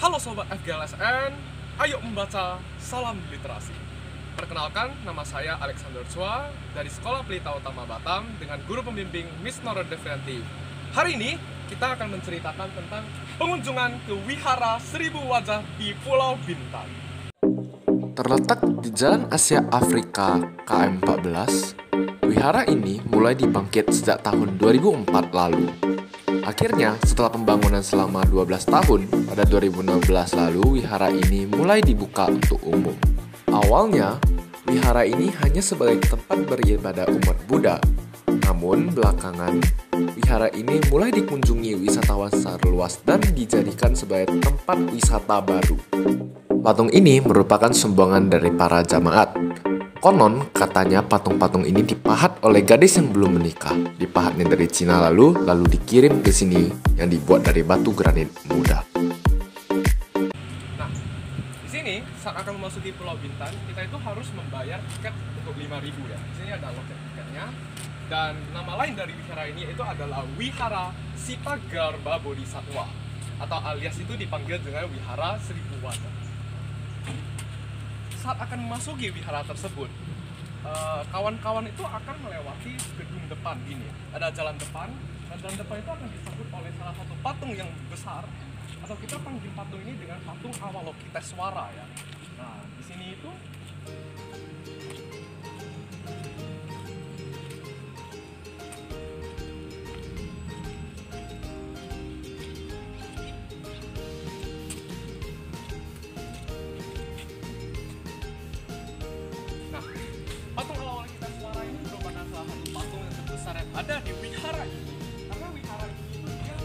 Halo Sobat FGLSN, ayo membaca Salam Literasi. Perkenalkan, nama saya Alexander Chua dari Sekolah Pelita Utama Batam dengan guru pembimbing Miss Nora Devianti. Hari ini kita akan menceritakan tentang pengunjungan ke Wihara Seribu Wajah di Pulau Bintan. Terletak di Jalan Asia Afrika KM14, wihara ini mulai dibangkit sejak tahun 2004 lalu. Akhirnya, setelah pembangunan selama 12 tahun, pada 2016 lalu wihara ini mulai dibuka untuk umum. Awalnya, wihara ini hanya sebagai tempat beribadah umat Buddha. Namun, belakangan, wihara ini mulai dikunjungi wisatawan secara luas dan dijadikan sebagai tempat wisata baru. Patung ini merupakan sumbangan dari para jamaat. Konon, katanya patung-patung ini dipahat oleh gadis yang belum menikah. Dipahatnya dari Cina lalu dikirim ke sini yang dibuat dari batu granit muda. Nah, di sini saat akan memasuki Pulau Bintan, kita itu harus membayar tiket untuk 5.000 ya. Di sini ada loket tiketnya. Dan nama lain dari wihara ini itu adalah Wihara Sitagarba Bodhisattva, atau alias itu dipanggil dengan Wihara Seribu Wajah. Saat akan memasuki wihara tersebut, kawan-kawan itu akan melewati gedung depan ini. Ada jalan depan, dan jalan depan itu akan disambut oleh salah satu patung yang besar, atau kita panggil patung ini dengan patung Avalokiteswara ya. Nah, di sini itu patung Avalokiteswara ini merupakan salah satu patung yang terbesar yang ada di wihara ini. Karena wihara ini itu dia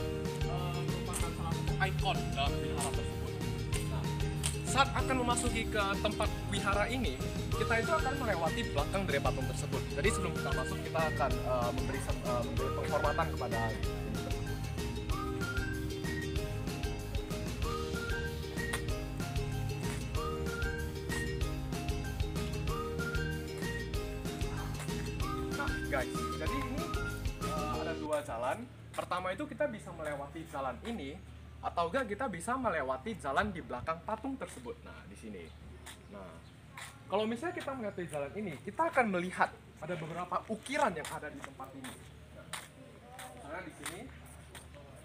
merupakan salah satu ikon dalam wihara tersebut. Nah, saat akan memasuki ke tempat wihara ini, kita itu akan melewati belakang dari patung tersebut. Jadi sebelum kita masuk, kita akan memberi penghormatan kepada guys, jadi ini ada dua jalan. Pertama itu kita bisa melewati jalan ini, atau enggak kita bisa melewati jalan di belakang patung tersebut. Nah, di sini. Nah, kalau misalnya kita melewati jalan ini, kita akan melihat ada beberapa ukiran yang ada di tempat ini. Nah, misalnya di sini,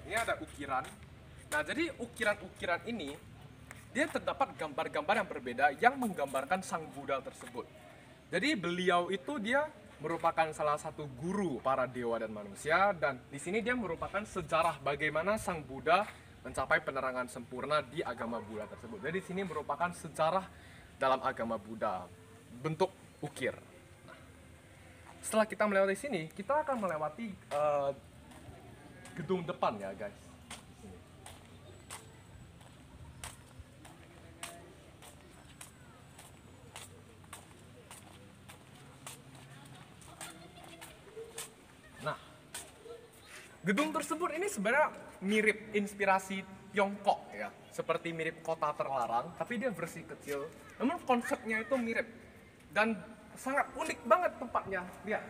ini ada ukiran. Nah, jadi ukiran-ukiran ini dia terdapat gambar-gambar yang berbeda yang menggambarkan Sang Buddha tersebut. Jadi beliau itu dia merupakan salah satu guru para dewa dan manusia, dan di sini dia merupakan sejarah bagaimana Sang Buddha mencapai penerangan sempurna di agama Buddha tersebut. Jadi di sini merupakan sejarah dalam agama Buddha bentuk ukir. Nah, setelah kita melewati sini, kita akan melewati gedung depan ya guys. Nah, gedung tersebut ini sebenarnya mirip inspirasi Tiongkok ya, seperti mirip kota terlarang, tapi dia versi kecil. Namun konsepnya itu mirip dan sangat unik banget tempatnya. Lihat,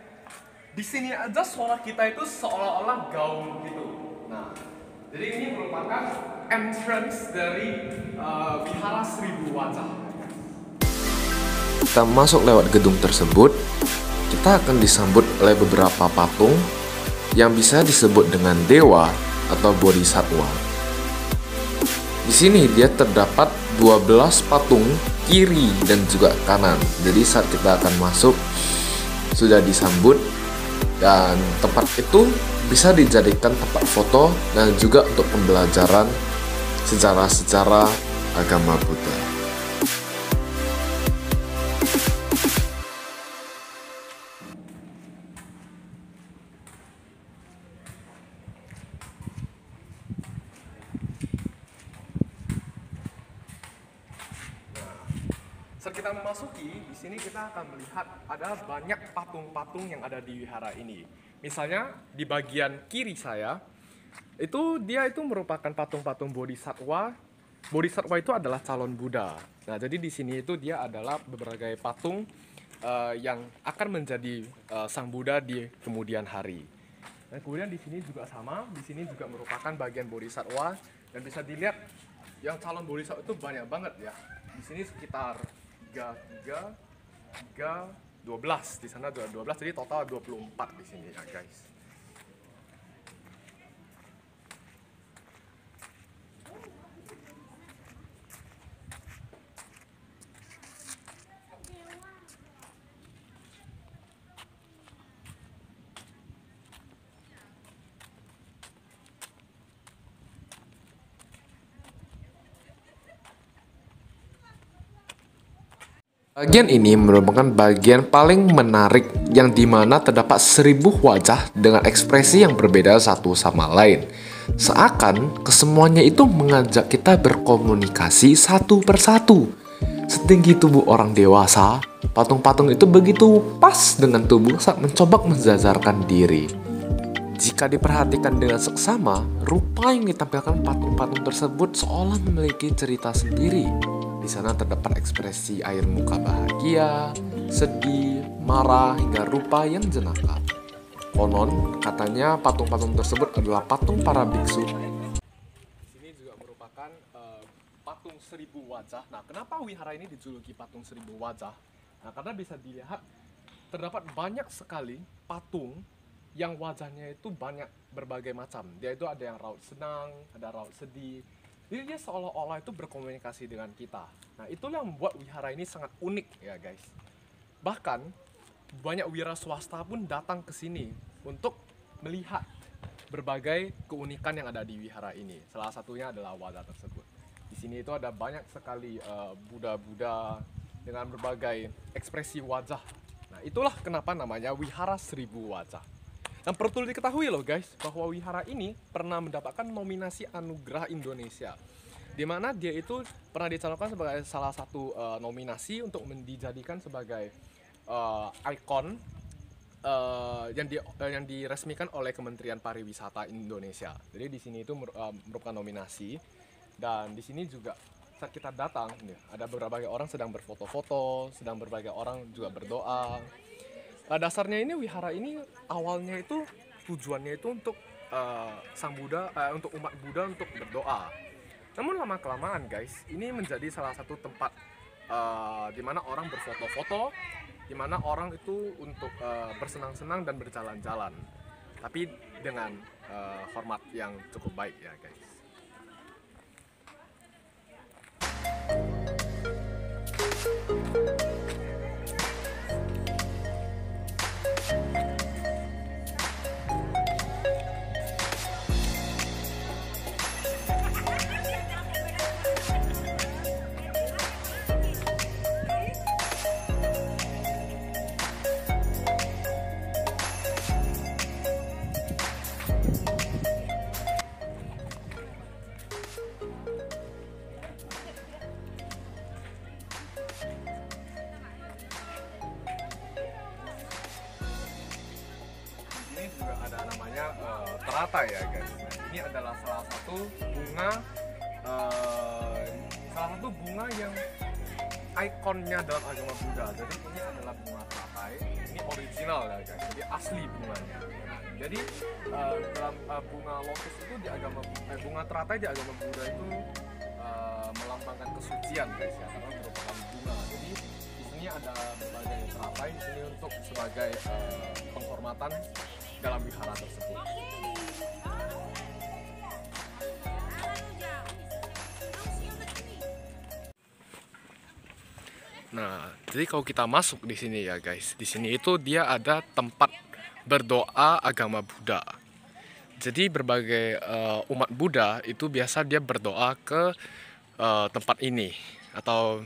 di sini aja suara kita itu seolah-olah gaung gitu. Nah, jadi ini merupakan entrance dari Wihara Seribu Wajah. Kita masuk lewat gedung tersebut, kita akan disambut oleh beberapa patung yang bisa disebut dengan dewa atau bodhisattva. Di sini dia terdapat 12 patung kiri dan juga kanan. Jadi saat kita akan masuk sudah disambut, dan tempat itu bisa dijadikan tempat foto dan juga untuk pembelajaran sejarah-sejarah agama Buddha. Saat kita memasuki, di sini kita akan melihat ada banyak patung-patung yang ada di wihara ini. Misalnya di bagian kiri saya, dia itu merupakan patung-patung bodhisattva. Bodhisattva itu adalah calon Buddha. Nah, jadi di sini itu dia adalah berbagai patung yang akan menjadi Sang Buddha di kemudian hari. Dan kemudian di sini juga sama, di sini juga merupakan bagian bodhisattva, dan bisa dilihat yang calon bodhisattva itu banyak banget ya. Di sini sekitar 12. Di sana juga 12, jadi total 24 di sini ya guys. Bagian ini merupakan bagian paling menarik yang dimana terdapat 1000 wajah dengan ekspresi yang berbeda satu sama lain. Seakan kesemuanya itu mengajak kita berkomunikasi satu persatu. Setinggi tubuh orang dewasa, patung-patung itu begitu pas dengan tubuh saat mencoba menjajarkan diri. Jika diperhatikan dengan seksama, rupa yang ditampilkan patung-patung tersebut seolah memiliki cerita sendiri. Di sana terdapat ekspresi air muka bahagia, sedih, marah, hingga rupa yang jenaka. Konon, katanya patung-patung tersebut adalah patung para biksu. Di sini juga merupakan patung 1000 wajah. Nah, kenapa wihara ini dijuluki patung 1000 wajah? Nah, karena bisa dilihat terdapat banyak sekali patung yang wajahnya itu banyak berbagai macam. Dia itu ada yang raut senang, ada raut sedih. Jadi dia seolah-olah itu berkomunikasi dengan kita. Nah, itulah yang membuat wihara ini sangat unik ya guys. Bahkan banyak wira swasta pun datang ke sini untuk melihat berbagai keunikan yang ada di wihara ini. Salah satunya adalah wajah tersebut. Di sini itu ada banyak sekali Buddha-Buddha dengan berbagai ekspresi wajah. Nah, itulah kenapa namanya wihara 1000 wajah. Dan perlu diketahui loh guys, bahwa wihara ini pernah mendapatkan nominasi Anugerah Indonesia, di mana dia itu pernah dicalonkan sebagai salah satu nominasi untuk dijadikan sebagai ikon yang diresmikan oleh Kementerian Pariwisata Indonesia. Jadi di sini itu merupakan nominasi, dan di sini juga saat kita datang, ada berbagai orang sedang berfoto-foto, sedang berbagai orang juga berdoa. Dasarnya ini wihara ini awalnya itu tujuannya itu untuk sang Buddha, untuk umat Buddha untuk berdoa. Namun lama kelamaan guys, ini menjadi salah satu tempat di mana orang berfoto-foto, di mana orang itu untuk bersenang-senang dan berjalan-jalan, tapi dengan hormat yang cukup baik ya guys. Ini juga ada namanya terata ya guys. Nah, ini adalah salah satu bunga yang ikonnya dalam agama Buddha. Jadi ini adalah bunga teratai. Ini original ya guys. Jadi asli bunganya. Nah, jadi dalam bunga lotus itu di agama bunga teratai di agama Buddha itu melambangkan kesucian guys ya, karena merupakan bunga. Jadi di sini ada berbagai teratai di sini untuk sebagai penghormatan dalam wihara tersebut. Nah, jadi kalau kita masuk di sini ya guys, di sini itu dia ada tempat berdoa agama Buddha. Jadi berbagai umat Buddha itu biasa dia berdoa ke tempat ini, atau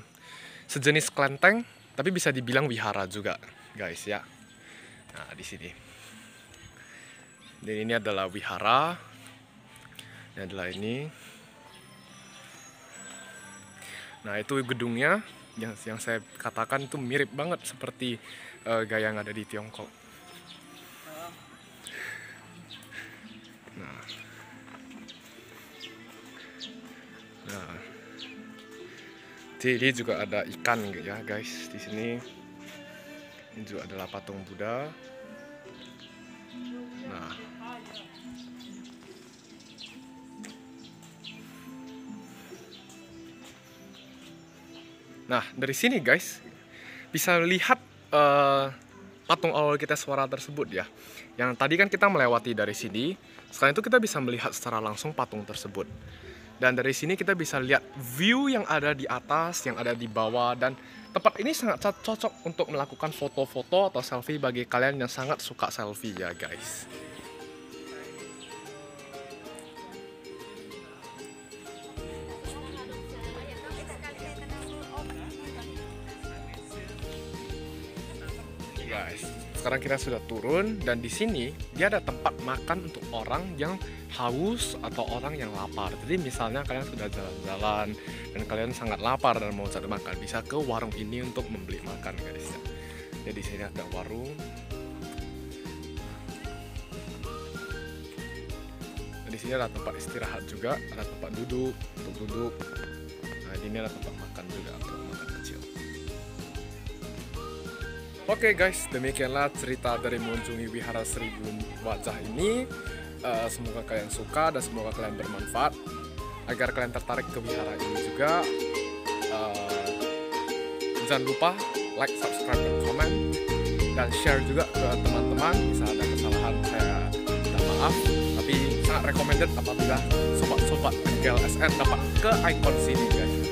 sejenis kelenteng, tapi bisa dibilang wihara juga guys ya. Nah, di sini. Dan ini adalah wihara. Ini adalah ini. Nah, itu gedungnya yang saya katakan itu mirip banget seperti gaya yang ada di Tiongkok. Nah, jadi juga ada ikan ya guys di sini. Ini juga adalah patung Buddha. Nah, Nah, dari sini guys, bisa lihat patung awal kita suara tersebut ya. Yang tadi kan kita melewati dari sini, sekarang itu kita bisa melihat secara langsung patung tersebut. Dan dari sini kita bisa lihat view yang ada di atas, yang ada di bawah, dan tempat ini sangat cocok untuk melakukan foto-foto atau selfie bagi kalian yang sangat suka selfie ya guys. Guys, sekarang kita sudah turun dan di sini dia ada tempat makan untuk orang yang haus atau orang yang lapar. Jadi misalnya kalian sudah jalan-jalan dan kalian sangat lapar dan mau cari makan, bisa ke warung ini untuk membeli makan guys ya. Jadi di sini ada warung. Dan di sini ada tempat istirahat juga, ada tempat duduk untuk duduk. Nah, ini ada tempat makan juga untuk makan kecil. Oke guys, demikianlah cerita dari mengunjungi Wihara Seribu Wajah ini. Semoga kalian suka dan semoga kalian bermanfaat. Agar kalian tertarik ke wihara ini juga, jangan lupa like, subscribe, dan komen. Dan share juga ke teman-teman. Bisa ada kesalahan, saya minta maaf. Tapi sangat recommended apabila sobat-sobat GLSN dapat ke icon sini guys.